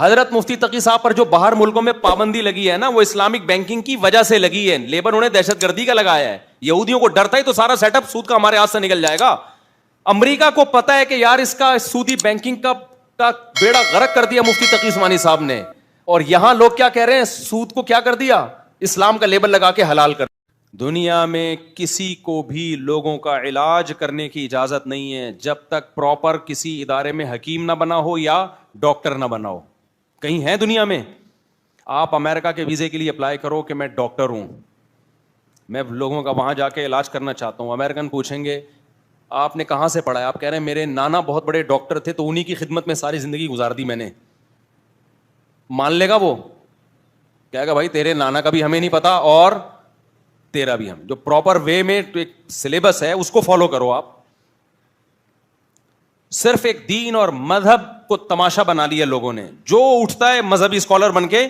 حضرت مفتی تقی صاحب پر جو باہر ملکوں میں پابندی لگی ہے نا, وہ اسلامک بینکنگ کی وجہ سے لگی ہے. لیبر انہیں دہشت گردی کا لگایا ہے. یہودیوں کو ڈر تھا ہی تو سارا سیٹ اپ سود کا ہمارے ہاتھ سے نکل جائے گا. امریکہ کو پتا ہے کہ یار اس کا سودی بینکنگ کا بیڑا غرق کر دیا مفتی تقی عثمانی صاحب نے, اور یہاں لوگ کیا کہہ رہے ہیں, سود کو کیا کر دیا, اسلام کا لیبل لگا کے حلال کر. دنیا میں کسی کو بھی لوگوں کا علاج کرنے کی اجازت نہیں ہے جب تک پراپر کسی ادارے میں حکیم نہ بنا ہو یا ڈاکٹر نہ بنا ہو. کہیں ہے دنیا میں آپ امریکہ کے ویزے کے لیے اپلائی کرو کہ میں ڈاکٹر ہوں, میں لوگوں کا وہاں جا کے علاج کرنا چاہتا ہوں, امریکن پوچھیں گے آپ نے کہاں سے پڑھا ہے, آپ کہہ رہے ہیں میرے نانا بہت بڑے ڈاکٹر تھے تو انہی کی خدمت میں ساری زندگی گزار دی میں نے, مان لے گا وہ؟ کہے گا بھائی تیرے نانا کا بھی ہمیں نہیں پتا اور تیرا بھی. ہم جو پراپر وے میں ایک سلیبس ہے اس کو فالو کرو. آپ صرف ایک دین اور مذہب کو تماشا بنا لیا لوگوں نے, جو اٹھتا ہے مذہبی اسکالر بن کے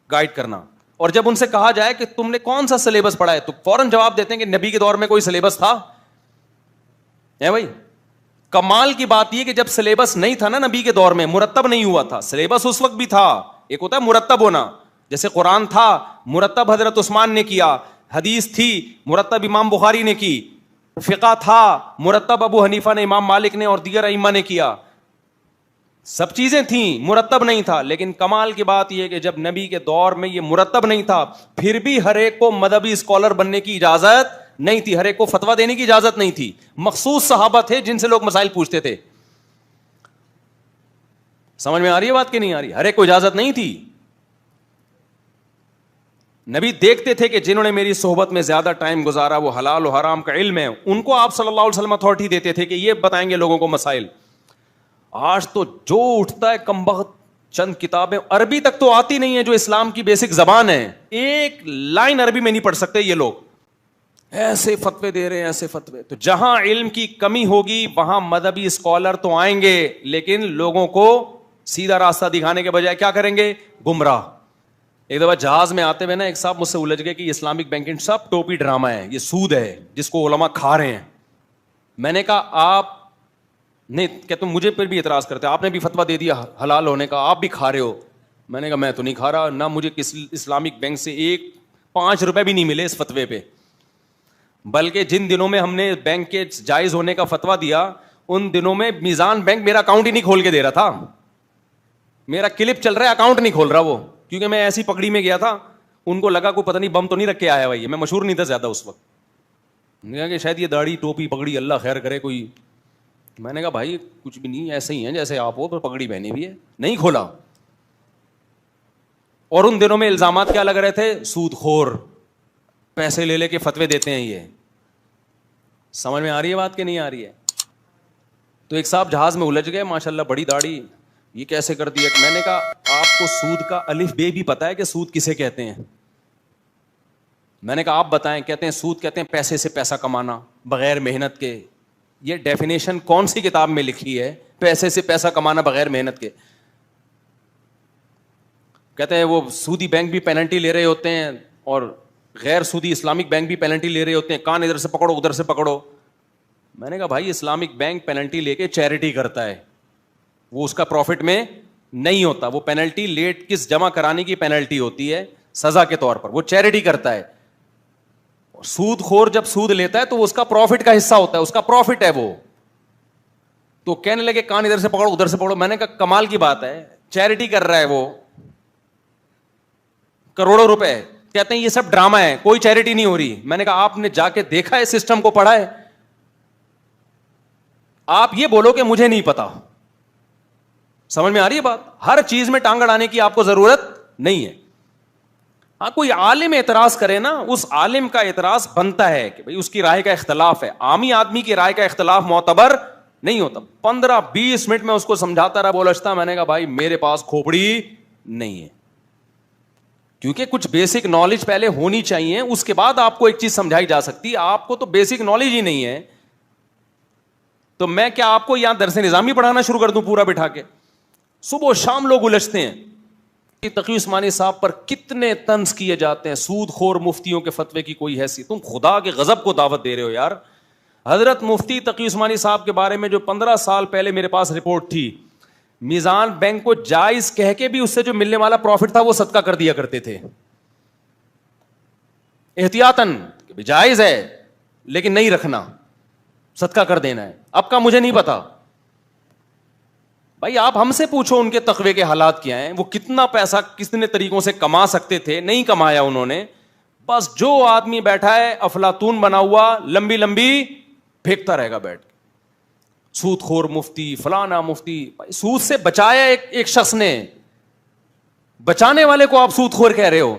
گائیڈ کرنا. اور جب ان سے کہا جائے کہ تم نے کون سا سلیبس پڑھا ہے تو فوراً جواب دیتے ہیں کہ نبی کے دور میں کوئی سلیبس تھا ہے بھائی. کمال کی بات یہ کہ جب سلیبس نہیں تھا نا نبی کے دور میں, مرتب نہیں ہوا تھا. سلیبس اس وقت بھی تھا, ایک ہوتا ہے مرتب ہونا, جیسے قرآن تھا مرتب حضرت عثمان نے کیا, حدیث تھی مرتب امام بخاری نے کی, فقہ تھا مرتب ابو حنیفہ نے, امام مالک نے اور دیگر ائمہ نے کیا. سب چیزیں تھیں, مرتب نہیں تھا. لیکن کمال کی بات یہ کہ جب نبی کے دور میں یہ مرتب نہیں تھا, پھر بھی ہر ایک کو مذہبی اسکالر بننے کی اجازت نہیں تھی, ہر ایک کو فتویٰ دینے کی اجازت نہیں تھی. مخصوص صحابہ تھے جن سے لوگ مسائل پوچھتے تھے. سمجھ میں آ رہی ہے بات کہ نہیں آ رہی؟ ہر ایک کو اجازت نہیں تھی. نبی دیکھتے تھے کہ جنہوں نے میری صحبت میں زیادہ ٹائم گزارا وہ حلال و حرام کا علم ہے, ان کو آپ صلی اللہ علیہ وسلم اتھارٹی دیتے تھے کہ یہ بتائیں گے لوگوں کو مسائل. آج تو جو اٹھتا ہے کمبخت, چند کتابیں عربی تک تو آتی نہیں ہے جو اسلام کی بیسک زبان ہے, ایک لائن عربی میں نہیں پڑھ سکتے یہ لوگ, ایسے فتوے دے رہے ہیں ایسے فتوے. تو جہاں علم کی کمی ہوگی وہاں مذہبی اسکالر تو آئیں گے, لیکن لوگوں کو سیدھا راستہ دکھانے کے بجائے کیا کریں گے, گمراہ. ایک دفعہ جہاز میں آتے ہوئے نا ایک صاحب مجھ سے الجھ گئے کہ یہ اسلامک بینکنگ سب ٹوپی ڈرامہ ہے, یہ سود ہے جس کو علماء کھا رہے ہیں. میں نے کہا آپ نہیں, کہ تم مجھے پھر بھی اعتراض کرتے, آپ نے بھی فتویٰ دے دیا حلال ہونے کا, آپ بھی کھا رہے ہو. میں نے کہا میں تو نہیں کھا رہا, نہ مجھے کسی اسلامک بینک سے 5 روپے بھی نہیں ملے اس فتوے پہ. بلکہ جن دنوں میں ہم نے بینک کے جائز ہونے کا فتویٰ دیا ان دنوں میں میزان بینک میرا اکاؤنٹ ہی نہیں کھول کے دے رہا تھا. میرا کلپ چل رہا ہے, اکاؤنٹ نہیں کھول رہا وہ, کیونکہ میں ایسی پگڑی میں گیا تھا, ان کو لگا کوئی پتہ نہیں بم تو نہیں رکھ کے آیا بھائی, میں مشہور نہیں تھا زیادہ اس وقت, کہ شاید یہ داڑھی ٹوپی پگڑی اللہ خیر کرے کوئی. میں نے کہا بھائی کچھ بھی نہیں, ایسے ہی ہیں جیسے آپ ہو, پر پگڑی پہنی بھی ہے. نہیں کھولا. اور ان دنوں میں الزامات کیا لگ رہے تھے, سود خور, پیسے لے لے کے فتوے دیتے ہیں یہ. سمجھ میں آ رہی ہے بات کہ نہیں آ رہی ہے؟ تو ایک صاحب جہاز میں الجھ گئے, ماشاءاللہ بڑی داڑھی, یہ کیسے کر دیا. میں نے کہا آپ کو سود کا الف بے بھی پتا ہے کہ سود کسے کہتے ہیں؟ میں نے کہا آپ بتائیں. کہتے ہیں سود کہتے ہیں پیسے سے پیسہ کمانا بغیر محنت کے. یہ ڈیفینیشن کون سی کتاب میں لکھی ہے, پیسے سے پیسہ کمانا بغیر محنت کے؟ کہتے ہیں وہ سودی بینک بھی پینلٹی لے رہے ہوتے ہیں اور غیر سودی اسلامک بینک بھی پینلٹی لے رہے ہوتے ہیں, کان ادھر سے پکڑو ادھر سے پکڑو. میں نے کہا بھائی اسلامک بینک پینلٹی لے کے چیریٹی کرتا ہے, وہ اس کا پروفٹ میں نہیں ہوتا. وہ پینلٹی لیٹ کس جمع کرانے کی پینلٹی ہوتی ہے سزا کے طور پر, وہ چیریٹی کرتا ہے. سود خور جب سود لیتا ہے تو وہ اس کا پروفٹ کا حصہ ہوتا ہے, اس کا پروفٹ ہے وہ. تو کہنے لگے کان ادھر سے پکڑو ادھر سے پکڑو. میں نے کہا کمال کی بات ہے, چیریٹی کر رہا ہے وہ, کروڑوں روپے. کہتے ہیں یہ سب ڈرامہ ہے, کوئی چیریٹی نہیں ہو رہی. میں نے کہا آپ نے جا کے دیکھا ہے سسٹم کو, پڑھا ہے؟ آپ یہ بولو کہ مجھے نہیں پتا. سمجھ میں آ رہی ہے بات؟ ہر چیز میں ٹانگ اڑانے کی آپ کو ضرورت نہیں ہے. ہاں کوئی عالم اعتراض کرے نا, اس عالم کا اعتراض بنتا ہے کہ بھئی اس کی رائے کا اختلاف ہے. عامی آدمی کی رائے کا اختلاف معتبر نہیں ہوتا. 15-20 منٹ میں اس کو سمجھاتا رہا بولشتا. میں نے کہا بھائی میرے پاس کھوپڑی نہیں ہے, کیونکہ کچھ بیسک نالج پہلے ہونی چاہیے, اس کے بعد آپ کو ایک چیز سمجھائی جا سکتی ہے. آپ کو تو بیسک نالج ہی نہیں ہے, تو میں کیا آپ کو یہاں درس نظامی پڑھانا شروع کر دوں پورا بٹھا کے؟ صبح و شام لوگ الجھتے ہیں. تقی عثمانی صاحب پر کتنے طنز کیے جاتے ہیں, سود خور مفتیوں کے فتوے کی کوئی حیثیت. تم خدا کے غضب کو دعوت دے رہے ہو یار. حضرت مفتی تقی عثمانی صاحب کے بارے میں جو 15 سال پہلے میرے پاس رپورٹ تھی میزان بینک کو جائز کہہ کے بھی اس سے جو ملنے والا پروفٹ تھا وہ صدقہ کر دیا کرتے تھے احتیاطاً, جائز ہے لیکن نہیں رکھنا, صدقہ کر دینا ہے. اب کا مجھے نہیں پتا بھائی, آپ ہم سے پوچھو ان کے تقوی کے حالات کیا ہیں, وہ کتنا پیسہ کتنے طریقوں سے کما سکتے تھے, نہیں کمایا انہوں نے. بس جو آدمی بیٹھا ہے افلاطون بنا ہوا, لمبی لمبی پھینکتا رہے گا بیٹھ, سود خور مفتی فلانا مفتی. سود سے بچایا ایک شخص نے, بچانے والے کو آپ سود خور کہہ رہے ہو.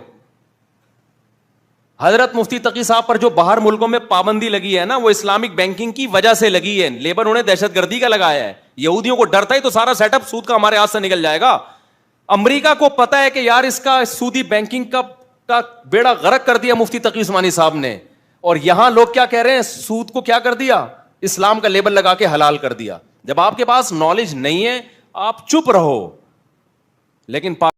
حضرت مفتی تقی صاحب پر جو باہر ملکوں میں پابندی لگی ہے نا, وہ اسلامک بینکنگ کی وجہ سے لگی ہے. لیبر انہیں دہشت گردی کا لگایا ہے, یہودیوں کو ڈرتا ہی تو سارا سیٹ اپ سود کا ہمارے ہاتھ سے نکل جائے گا. امریکہ کو پتا ہے کہ یار اس کا سودی بینکنگ کا بیڑا غرق کر دیا مفتی تقی عثمانی صاحب نے, اور یہاں لوگ کیا کہہ رہے ہیں, سود کو کیا کر دیا, اسلام کا لیبل لگا کے حلال کر دیا. جب آپ کے پاس نالج نہیں ہے آپ چپ رہو, لیکن